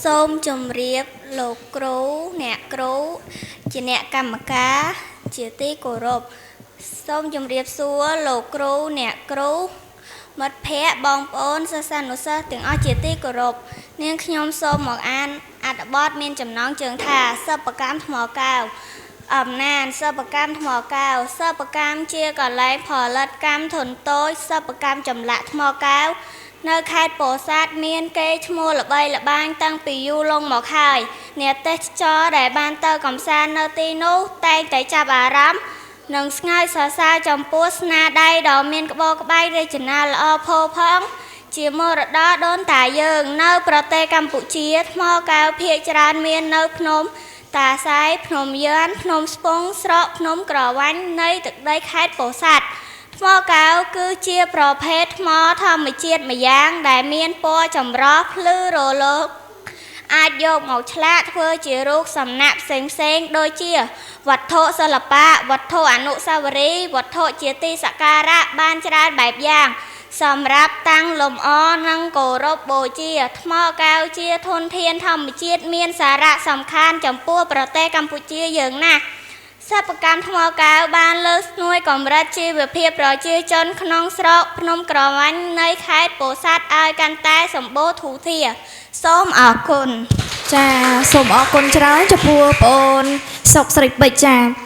សូមជម្រាបលោកគ្រូអ្នកគ្រូជាអ្នកកម្មការជាទីគោរពសូមជម្រាបសួរលោកគ្រូអ្នកគ្រូមិត្តភ័ក្តិបងប្អូនសិស្សានុសិស្សទាំងអស់ជាទីគោរពនាងខ្ញុំសូមមកអានអត្ថបទមានចំណងជើងថាសិប្បកម្មថ្មកែវអំណានសិប្បកម្មថ្មកែវសិប្បកម្មជាកន្លែងផលិតកម្មធុនតូចសិប្បកម្មចម្លាក់ថ្មកែវនៅខេត្តពោធិ៍សាត់មានកេរ្តិ៍ឈ្មោះល្បីល្បាញតាំងពីយូរលង់មកហើយអ្នកទេសចរដែលបានទៅកំសាន្តនៅទីនោះតែងតែចាប់អារម្មណ៍និងស្ងើចសរសើរចំពោះស្នាដៃដ៏មានក្បូរក្បាច់រចនាល្អផូរផង់ជាមរតកដូនតាយើងនៅប្រទេសកម្ពុជាថ្មកែវភាគច្រើនមាននៅភ្នំតាសែភ្នំយ៉ានភ្នំស្ពង់ស្រកភ្នំក្រវាញ់នៃទឹកដីខេត្តពោធិ៍សាត់ថ្មកែវគឺជាប្រភេទថ្មធម្មជាតិម្យ៉ាងដែលមានពណ៌ចម្រុះភ្លឺរលោងអាចយកមកឆ្លាក់ធ្វើជារូបសំណាកផ្សេងៗដូចជាវត្ថុសិល្បៈវត្ថុអនុស្សាវរីយ៍វត្ថុជាទីសក្ការៈបានច្រើនបែបយ៉ាងសម្រាប់តាំងលម្អនិងគោរពបូជាថ្មកែវជាធនធានធម្មជាតិមានសារៈសំខាន់ចំពោះប្រទេសកម្ពុជាយើងណាស់សិប្បកម្មថ្មកែវបានលើកស្ទួយកម្រិតជីវភាពប្រជាជនក្នុងស្រុកភ្នំក្រវាញ់នៃខេត្តពោធិ៍សាត់ឲ្យកាន់តែសម្បូរធូរធារសូមអរគុណចាសូមអរគុណច្រើនចំពោះបងអូនសុកស្រីពេជ្រចា